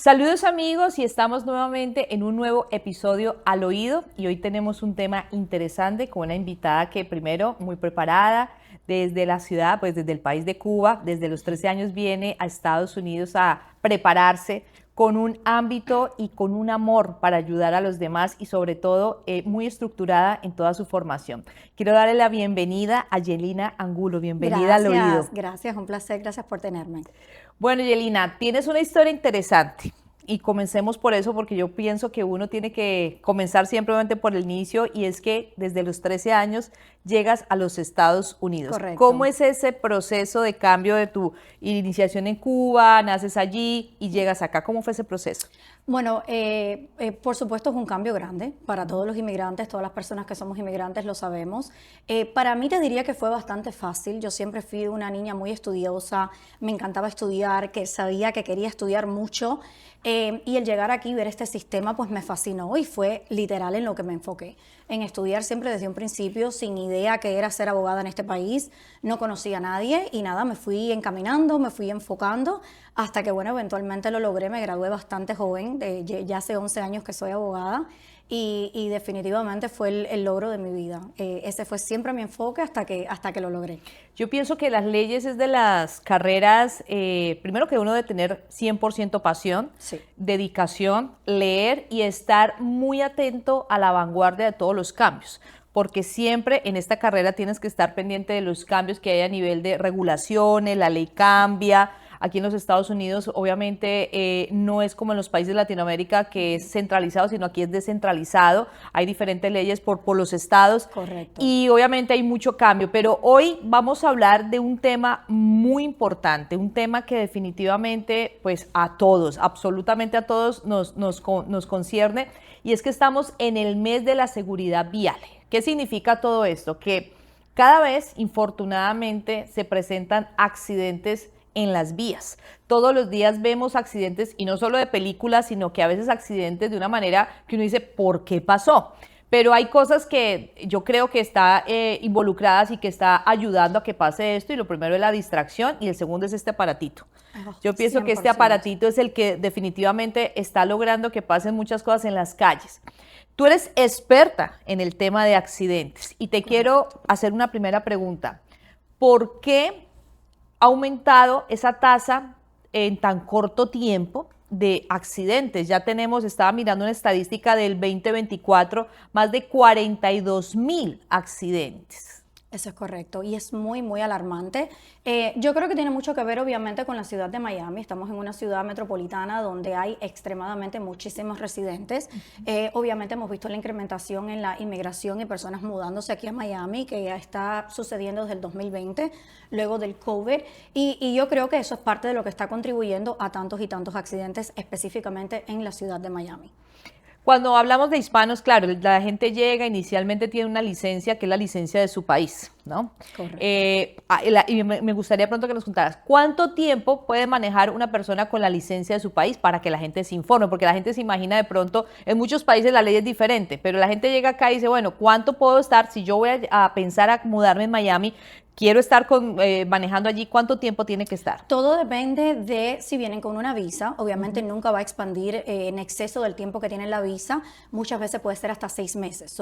Saludos amigos y estamos nuevamente en un nuevo episodio al oído y hoy tenemos un tema interesante con una invitada que primero muy preparada desde la ciudad, pues desde el país de Cuba, desde los 13 años viene a Estados Unidos a prepararse con un ámbito y con un amor para ayudar a los demás y sobre todo muy estructurada en toda su formación. Quiero darle la bienvenida a Yelina Angulo, bienvenida al oído. Gracias, un placer, gracias por tenerme. Bueno, Yelina, tienes una historia interesante y comencemos por eso porque yo pienso que uno tiene que comenzar simplemente por el inicio y es que desde los 13 años llegas a los Estados Unidos. Correcto. ¿Cómo es ese proceso de cambio de tu iniciación en Cuba, naces allí y llegas acá? ¿Cómo fue ese proceso? Bueno, por supuesto es un cambio grande para todos los inmigrantes, todas las personas que somos inmigrantes lo sabemos. Para mí te diría que fue bastante fácil. Yo siempre fui una niña muy estudiosa, me encantaba estudiar, que sabía que quería estudiar mucho. Y el llegar aquí y ver este sistema pues me fascinó y fue literal en lo que me enfoqué, en estudiar siempre desde un principio sin idea que era ser abogada en este país, no conocía a nadie y nada, me fui encaminando, me fui enfocando hasta que bueno, eventualmente lo logré, me gradué bastante joven, ya hace 11 años que soy abogada y definitivamente fue el logro de mi vida. Ese fue siempre mi enfoque hasta que lo logré. Yo pienso que las leyes es de las carreras, primero que uno debe tener 100% pasión, Sí. dedicación, leer y estar muy atento a la vanguardia de todos los cambios, porque siempre en esta carrera tienes que estar pendiente de los cambios que hay a nivel de regulaciones, la ley cambia. Aquí en los Estados Unidos, obviamente, no es como en los países de Latinoamérica que es centralizado, sino aquí es descentralizado. Hay diferentes leyes por los estados. Correcto. Y obviamente hay mucho cambio. Pero hoy vamos a hablar de un tema muy importante, un tema que definitivamente, pues a todos, absolutamente a todos nos concierne. Y es que estamos en el mes de la seguridad vial. ¿Qué significa todo esto? Que cada vez, infortunadamente, se presentan accidentes en las vías. Todos los días vemos accidentes y no solo de películas, sino que a veces accidentes de una manera que uno dice, ¿por qué pasó? Pero hay cosas que yo creo que está involucradas y que está ayudando a que pase esto y lo primero es la distracción y el segundo es este aparatito. Yo pienso 100%. que este aparatito es el que definitivamente está logrando que pasen muchas cosas en las calles. Tú eres experta en el tema de accidentes y te quiero hacer una primera pregunta. ¿Por qué ha aumentado esa tasa en tan corto tiempo de accidentes? Ya tenemos, estaba mirando una estadística del 2024, más de 42,000 accidentes. Eso es correcto y es muy, muy alarmante. Yo creo que tiene mucho que ver obviamente con la ciudad de Miami. Estamos en una ciudad metropolitana donde hay extremadamente muchísimos residentes. Obviamente hemos visto la incrementación en la inmigración y personas mudándose aquí a Miami, que ya está sucediendo desde el 2020, luego del COVID. Y yo creo que eso es parte de lo que está contribuyendo a tantos y tantos accidentes específicamente en la ciudad de Miami. Cuando hablamos de hispanos, claro, la gente llega, inicialmente tiene una licencia que es la licencia de su país, ¿no? Correcto. Y me gustaría pronto que nos contaras, ¿cuánto tiempo puede manejar una persona con la licencia de su país para que la gente se informe? Porque la gente se imagina de pronto, en muchos países la ley es diferente, pero la gente llega acá y dice, bueno, ¿cuánto puedo estar? Si yo voy a pensar a mudarme en Miami, quiero estar manejando allí, ¿cuánto tiempo tiene que estar? Todo depende de si vienen con una visa. Obviamente nunca va a expandir en exceso del tiempo que tiene la visa. Muchas veces puede ser hasta 6 meses.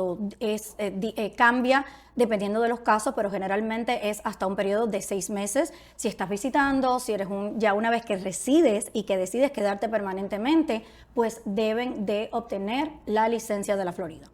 Cambia dependiendo de los casos, pero generalmente es hasta un periodo de 6 meses. Si estás visitando, si eres ya una vez que resides y que decides quedarte permanentemente, pues deben de obtener la licencia de la Florida.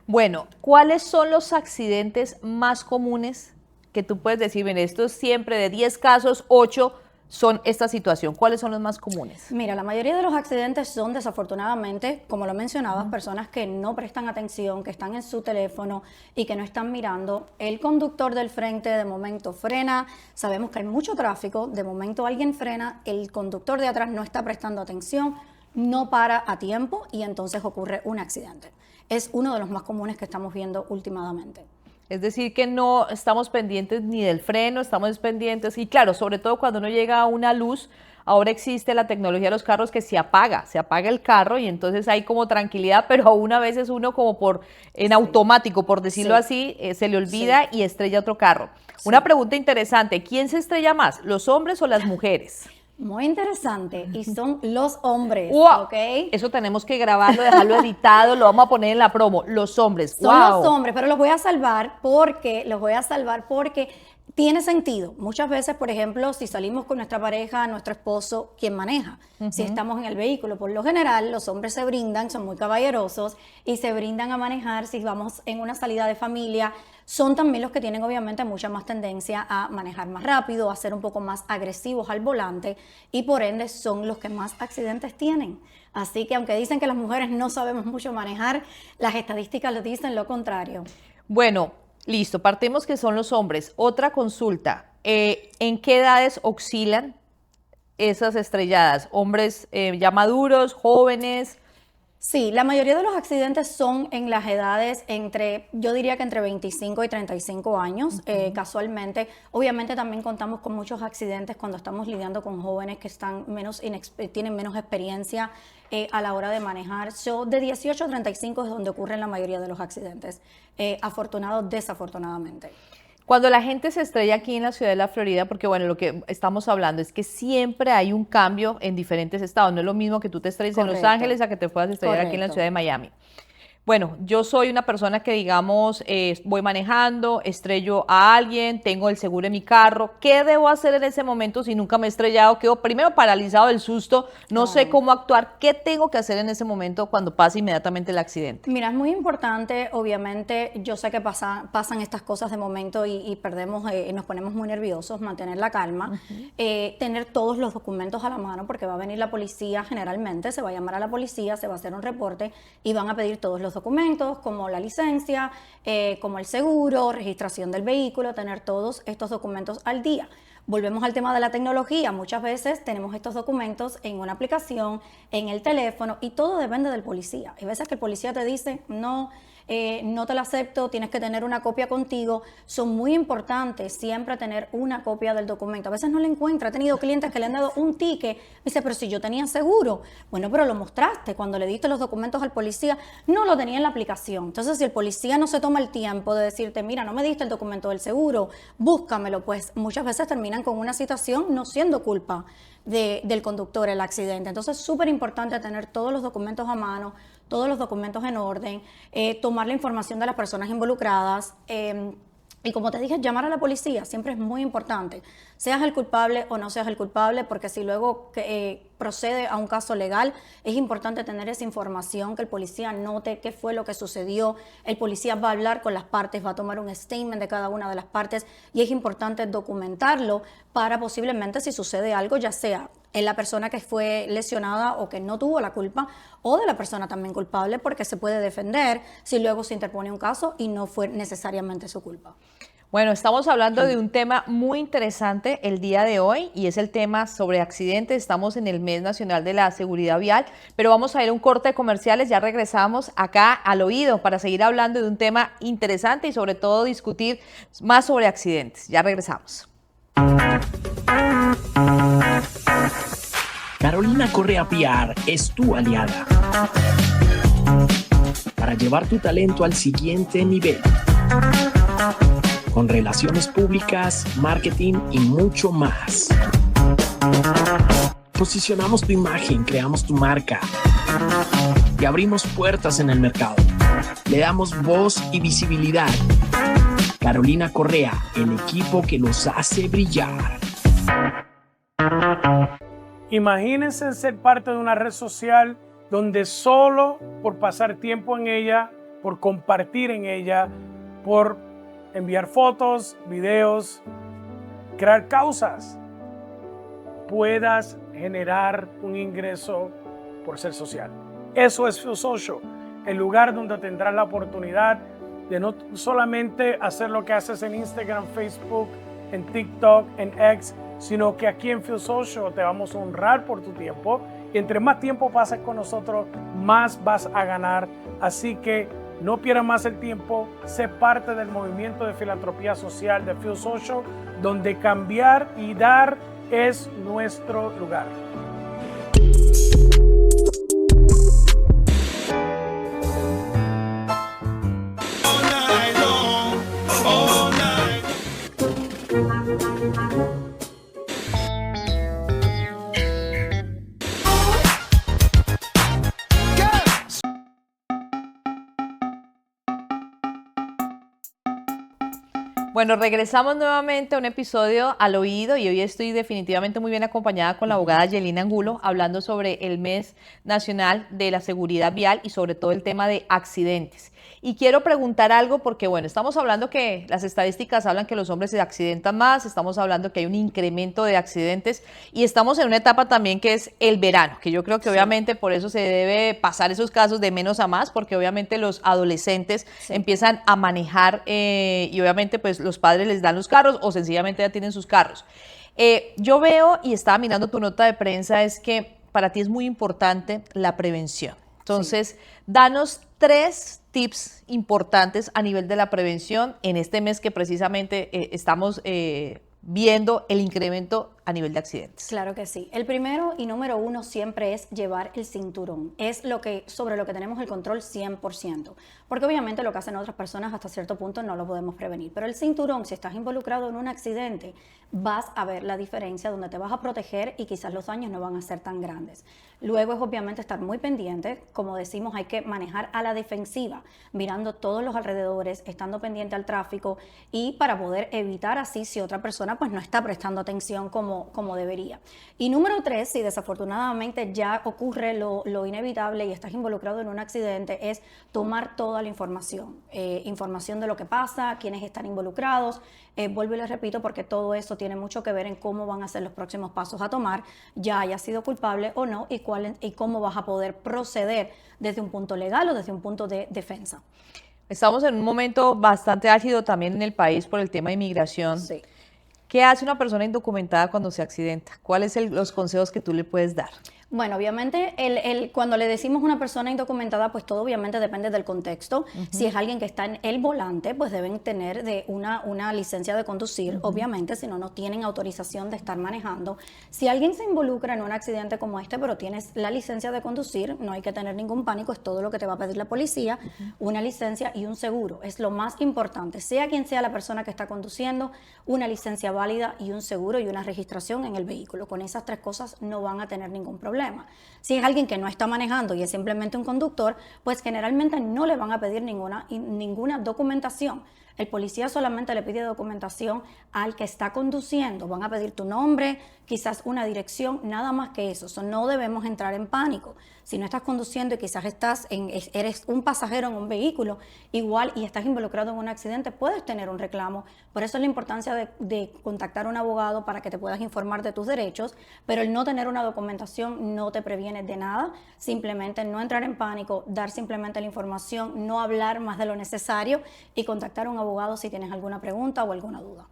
Bueno, ¿cuáles son los accidentes más comunes que tú puedes decir, bien, esto es siempre de 10 casos, 8 son esta situación? ¿Cuáles son los más comunes? Mira, la mayoría de los accidentes son desafortunadamente, como lo mencionabas, personas que no prestan atención, que están en su teléfono y que no están mirando. El conductor del frente de momento frena, sabemos que hay mucho tráfico, de momento alguien frena, el conductor de atrás no está prestando atención, no para a tiempo y entonces ocurre un accidente. Es uno de los más comunes que estamos viendo últimamente. Es decir, que no estamos pendientes ni del freno, estamos pendientes, y claro, sobre todo cuando uno llega a una luz, ahora existe la tecnología de los carros que se apaga el carro y entonces hay como tranquilidad, pero aún a veces uno como en automático, por decirlo así, se le olvida y estrella otro carro. Una pregunta interesante, ¿quién se estrella más, los hombres o las mujeres? Muy interesante. Y son los hombres, ¡Wow! ¿ok? Eso tenemos que grabarlo, dejarlo editado, lo vamos a poner en la promo. Los hombres, Son ¡wow! los hombres, pero los voy a salvar porque tiene sentido. Muchas veces, por ejemplo, si salimos con nuestra pareja, nuestro esposo, ¿quién maneja? Si estamos en el vehículo, por lo general, los hombres se brindan, son muy caballerosos y se brindan a manejar. Si vamos en una salida de familia, son también los que tienen obviamente mucha más tendencia a manejar más rápido, a ser un poco más agresivos al volante y por ende son los que más accidentes tienen. Así que aunque dicen que las mujeres no sabemos mucho manejar, las estadísticas lo dicen lo contrario. Bueno, listo, partimos que son los hombres. Otra consulta, ¿en qué edades oscilan esas estrelladas? ¿Hombres ya maduros, jóvenes? Sí, la mayoría de los accidentes son en las edades yo diría que entre 25 y 35 años, casualmente. Obviamente también contamos con muchos accidentes cuando estamos lidiando con jóvenes que están tienen menos experiencia a la hora de manejar. De 18 a 35 es donde ocurren la mayoría de los accidentes, desafortunadamente. Cuando la gente se estrella aquí en la ciudad de la Florida, porque bueno, lo que estamos hablando es que siempre hay un cambio en diferentes estados. No es lo mismo que tú te estrelles en Los Correcto. Ángeles a que te puedas estrellar aquí en la Correcto. ciudad de Miami. Bueno, yo soy una persona que, digamos, voy manejando, estrello a alguien, tengo el seguro en mi carro. ¿Qué debo hacer en ese momento si nunca me he estrellado? Quedo primero paralizado del susto, no sé cómo actuar. ¿Qué tengo que hacer en ese momento cuando pase inmediatamente el accidente? Mira, es muy importante, obviamente, yo sé que pasan estas cosas de momento y perdemos, nos ponemos muy nerviosos, mantener la calma, tener todos los documentos a la mano porque va a venir la policía generalmente, se va a llamar a la policía, se va a hacer un reporte y van a pedir todos los documentos como la licencia, como el seguro, registración del vehículo, tener todos estos documentos al día. Volvemos al tema de la tecnología. Muchas veces tenemos estos documentos en una aplicación, en el teléfono y todo depende del policía. Hay veces que el policía te dice, no te la acepto, tienes que tener una copia contigo. Son muy importantes siempre tener una copia del documento. A veces no la encuentra. He tenido clientes que le han dado un ticket. Me dice, pero si yo tenía seguro. Bueno, pero lo mostraste. Cuando le diste los documentos al policía, no lo tenía en la aplicación. Entonces, si el policía no se toma el tiempo de decirte, mira, no me diste el documento del seguro, búscamelo, pues muchas veces terminan con una citación no siendo culpa del conductor el accidente. Entonces, es súper importante tener todos los documentos a mano, todos los documentos en orden, tomar la información de las personas involucradas y como te dije, llamar a la policía siempre es muy importante, seas el culpable o no seas el culpable, porque si luego procede a un caso legal, es importante tener esa información, que el policía note qué fue lo que sucedió, el policía va a hablar con las partes, va a tomar un statement de cada una de las partes y es importante documentarlo para posiblemente si sucede algo, ya sea en la persona que fue lesionada o que no tuvo la culpa o de la persona también culpable, porque se puede defender si luego se interpone un caso y no fue necesariamente su culpa. Bueno, estamos hablando de un tema muy interesante el día de hoy y es el tema sobre accidentes. Estamos en el Mes Nacional de la Seguridad Vial, pero vamos a ir a un corte de comerciales. Ya regresamos acá al oído para seguir hablando de un tema interesante y sobre todo discutir más sobre accidentes. Ya regresamos. Carolina Correa PR es tu aliada para llevar tu talento al siguiente nivel. Con relaciones públicas, marketing y mucho más. Posicionamos tu imagen, creamos tu marca y abrimos puertas en el mercado. Le damos voz y visibilidad. Carolina Correa, el equipo que los hace brillar. Imagínense ser parte de una red social donde solo por pasar tiempo en ella, por compartir en ella, por enviar fotos, videos, crear causas, puedas generar un ingreso por ser social. Eso es Feel Social, el lugar donde tendrás la oportunidad de no solamente hacer lo que haces en Instagram, Facebook, en TikTok, en X, sino que aquí en Feel Social te vamos a honrar por tu tiempo y entre más tiempo pases con nosotros, más vas a ganar. Así que no pierdas más el tiempo, sé parte del movimiento de filantropía social de Feel Social, donde cambiar y dar es nuestro lugar. Bueno, regresamos nuevamente a un episodio al oído y hoy estoy definitivamente muy bien acompañada con la abogada Yelina Angulo hablando sobre el mes nacional de la seguridad vial y sobre todo el tema de accidentes. Y quiero preguntar algo porque, bueno, estamos hablando que las estadísticas hablan que los hombres se accidentan más, estamos hablando que hay un incremento de accidentes y estamos en una etapa también que es el verano, que yo creo que obviamente por eso se debe pasar esos casos de menos a más, porque obviamente los adolescentes empiezan a manejar y obviamente pues los padres les dan los carros o sencillamente ya tienen sus carros. Yo veo y estaba mirando tu nota de prensa, es que para ti es muy importante la prevención. Entonces, danos 3 tips importantes a nivel de la prevención en este mes que precisamente estamos viendo el incremento a nivel de accidentes. Claro que sí. El primero y número 1 siempre es llevar el cinturón. Es sobre lo que tenemos el control 100%. Porque obviamente lo que hacen otras personas hasta cierto punto no lo podemos prevenir. Pero el cinturón, si estás involucrado en un accidente, vas a ver la diferencia donde te vas a proteger y quizás los daños no van a ser tan grandes. Luego es obviamente estar muy pendiente. Como decimos, hay que manejar a la defensiva, mirando todos los alrededores, estando pendiente al tráfico y para poder evitar así si otra persona pues no está prestando atención como debería. Y número 3, si desafortunadamente ya ocurre lo inevitable y estás involucrado en un accidente, es tomar toda la información. Información de lo que pasa, quiénes están involucrados. Vuelvo y les repito porque todo eso tiene mucho que ver en cómo van a ser los próximos pasos a tomar, ya haya sido culpable o no, y cómo vas a poder proceder desde un punto legal o desde un punto de defensa. Estamos en un momento bastante álgido también en el país por el tema de inmigración. Sí. ¿Qué hace una persona indocumentada cuando se accidenta? ¿Cuáles son los consejos que tú le puedes dar? Bueno, obviamente, cuando le decimos una persona indocumentada, pues todo obviamente depende del contexto. Si es alguien que está en el volante, pues deben tener una licencia de conducir, obviamente, si no, no tienen autorización de estar manejando. Si alguien se involucra en un accidente como este, pero tienes la licencia de conducir, no hay que tener ningún pánico, es todo lo que te va a pedir la policía, una licencia y un seguro. Es lo más importante, sea quien sea la persona que está conduciendo, una licencia válida y un seguro y una registración en el vehículo. Con esas 3 cosas no van a tener ningún problema. Si es alguien que no está manejando y es simplemente un conductor, pues generalmente no le van a pedir ninguna documentación. El policía solamente le pide documentación al que está conduciendo. Van a pedir tu nombre, quizás una dirección, nada más que eso. No debemos entrar en pánico. Si no estás conduciendo y quizás eres un pasajero en un vehículo, igual y estás involucrado en un accidente, puedes tener un reclamo. Por eso es la importancia de contactar a un abogado para que te puedas informar de tus derechos, pero el no tener una documentación no te previene de nada. Simplemente no entrar en pánico, dar simplemente la información, no hablar más de lo necesario y contactar a un abogado si tienes alguna pregunta o alguna duda.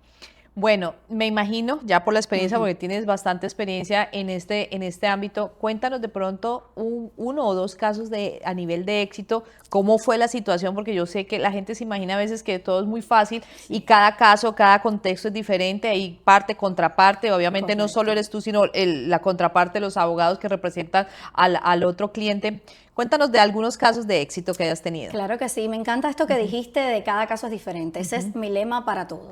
Bueno, me imagino, ya por la experiencia, porque tienes bastante experiencia en este ámbito, cuéntanos de pronto 1 o 2 casos a nivel de éxito, cómo fue la situación, porque yo sé que la gente se imagina a veces que todo es muy fácil y cada caso, cada contexto es diferente, hay parte, contraparte, obviamente no solo eres tú, sino la contraparte, los abogados que representan al otro cliente. Cuéntanos de algunos casos de éxito que hayas tenido. Claro que sí, me encanta esto que dijiste de cada caso es diferente. Ese es mi lema para todo.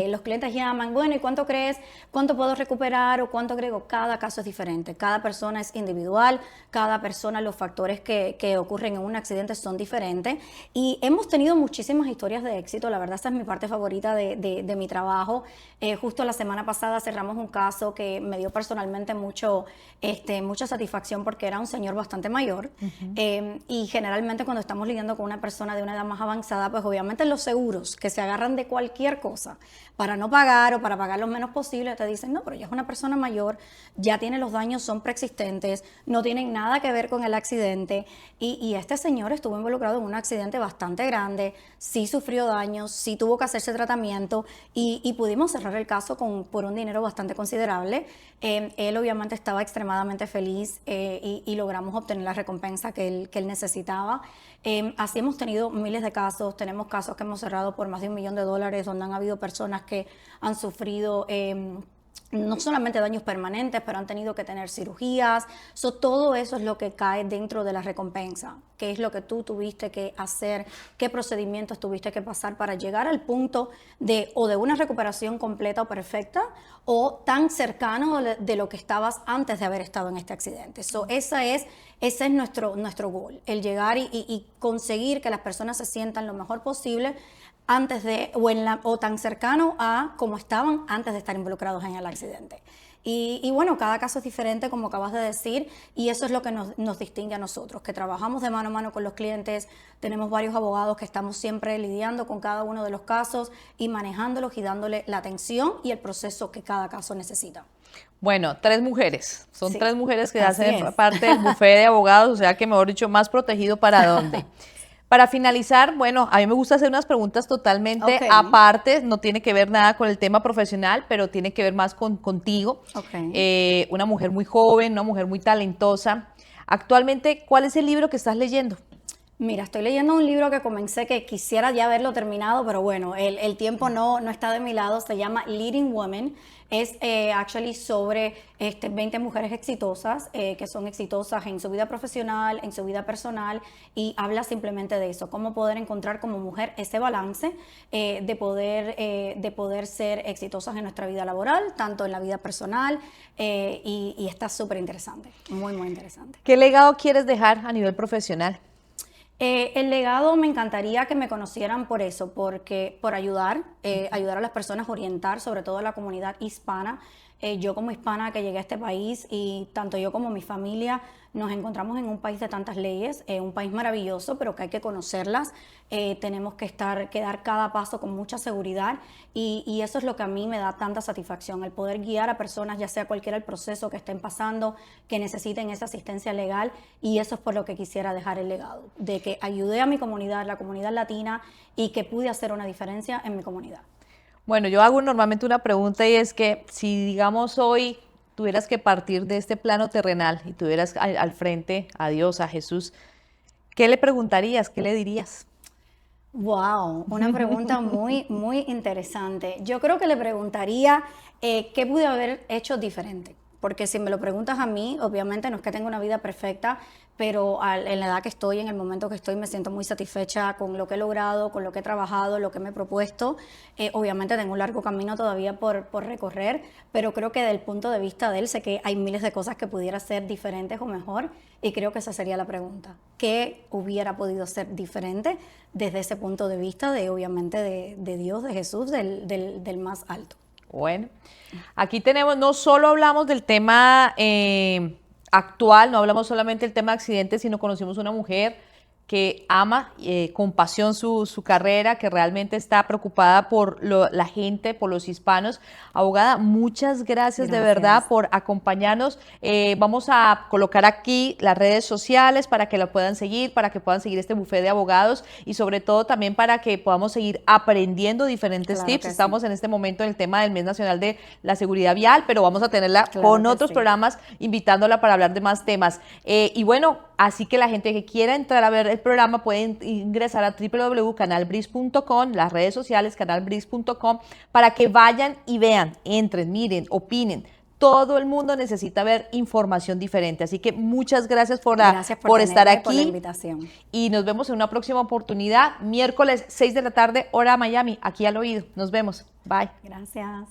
Los clientes llaman, bueno, ¿y cuánto crees? ¿Cuánto puedo recuperar? ¿O cuánto agrego? Cada caso es diferente. Cada persona es individual, cada persona, los factores que ocurren en un accidente son diferentes. Y hemos tenido muchísimas historias de éxito. La verdad, esa es mi parte favorita de mi trabajo. Justo la semana pasada cerramos un caso que me dio personalmente mucha satisfacción porque era un señor bastante mayor. Y generalmente cuando estamos lidiando con una persona de una edad más avanzada, pues obviamente los seguros que se agarran de cualquier cosa para no pagar o para pagar lo menos posible, te dicen, no, pero ya es una persona mayor, ya tiene los daños, son preexistentes, no tienen nada que ver con el accidente. Y este señor estuvo involucrado en un accidente bastante grande, sí sufrió daños, sí tuvo que hacerse tratamiento y pudimos cerrar el caso por un dinero bastante considerable. Él obviamente estaba extremadamente feliz y logramos obtener la recompensa que él necesitaba. Así hemos tenido miles de casos, tenemos casos que hemos cerrado por más de $1 millón, donde han habido personas que han sufrido no solamente daños permanentes, pero han tenido que tener cirugías. Todo eso es lo que cae dentro de la recompensa. ¿Qué es lo que tú tuviste que hacer? ¿Qué procedimientos tuviste que pasar para llegar al punto de una recuperación completa o perfecta o tan cercano de lo que estabas antes de haber estado en este accidente? Ese es nuestro goal, el llegar y conseguir que las personas se sientan lo mejor posible antes de, o tan cercano a como estaban antes de estar involucrados en el accidente. Y bueno, cada caso es diferente, como acabas de decir, y eso es lo que nos distingue a nosotros, que trabajamos de mano a mano con los clientes, tenemos varios abogados que estamos siempre lidiando con cada uno de los casos y manejándolos y dándole la atención y el proceso que cada caso necesita. Bueno, 3 mujeres, son Sí, 3 mujeres que así hacen es. parte del bufete de abogados, o sea que mejor dicho, más protegido para dónde. Para finalizar, bueno, a mí me gusta hacer unas preguntas totalmente Ok. aparte, no tiene que ver nada con el tema profesional, pero tiene que ver más contigo. Ok. Una mujer muy joven, una mujer muy talentosa. Actualmente, ¿cuál es el libro que estás leyendo? Mira, estoy leyendo un libro que comencé que quisiera ya haberlo terminado, pero bueno, el tiempo no está de mi lado. Se llama Leading Women. Es actually sobre 20 mujeres exitosas que son exitosas en su vida profesional, en su vida personal, y habla simplemente de eso, cómo poder encontrar como mujer ese balance de poder ser exitosas en nuestra vida laboral, tanto en la vida personal, y está súper interesante, muy, muy interesante. ¿Qué legado quieres dejar a nivel profesional? El legado me encantaría que me conocieran por eso, por ayudar a las personas, orientar sobre todo a la comunidad hispana. Yo como hispana que llegué a este país y tanto yo como mi familia nos encontramos en un país de tantas leyes, un país maravilloso, pero que hay que conocerlas. Tenemos que dar cada paso con mucha seguridad y eso es lo que a mí me da tanta satisfacción, el poder guiar a personas, ya sea cualquiera el proceso que estén pasando, que necesiten esa asistencia legal, y eso es por lo que quisiera dejar el legado, de que ayudé a mi comunidad, la comunidad latina, y que pude hacer una diferencia en mi comunidad. Bueno, yo hago normalmente una pregunta y es que si digamos hoy tuvieras que partir de este plano terrenal y tuvieras al frente a Dios, a Jesús, ¿qué le preguntarías? ¿Qué le dirías? Wow, una pregunta muy, muy interesante. Yo creo que le preguntaría qué pude haber hecho diferente. Porque si me lo preguntas a mí, obviamente no es que tenga una vida perfecta, pero en la edad que estoy, en el momento que estoy, me siento muy satisfecha con lo que he logrado, con lo que he trabajado, lo que me he propuesto. Obviamente tengo un largo camino todavía por recorrer, pero creo que desde el punto de vista de él, sé que hay miles de cosas que pudiera ser diferentes o mejor, y creo que esa sería la pregunta. ¿Qué hubiera podido ser diferente desde ese punto de vista obviamente, de Dios, de Jesús, del más alto? Bueno, aquí tenemos, no solo hablamos del tema actual, no hablamos solamente del tema de accidentes, sino conocimos una mujer que ama con pasión su carrera, que realmente está preocupada por la gente, por los hispanos. Abogada, muchas gracias de verdad por acompañarnos. Vamos a colocar aquí las redes sociales para que la puedan seguir, para que puedan seguir este bufete de abogados y sobre todo también para que podamos seguir aprendiendo diferentes tips. Estamos en este momento en el tema del Mes Nacional de la Seguridad Vial, pero vamos a tenerla con otros programas invitándola para hablar de más temas. Y bueno, así que la gente que quiera entrar a ver el programa pueden ingresar a www.canalbris.com, las redes sociales canalbris.com, para que vayan y vean, entren, miren, opinen. Todo el mundo necesita ver información diferente, así que muchas gracias por estar aquí, por la invitación. Y nos vemos en una próxima oportunidad, miércoles 6 de la tarde, hora Miami, aquí al oído. Nos vemos. Bye. Gracias.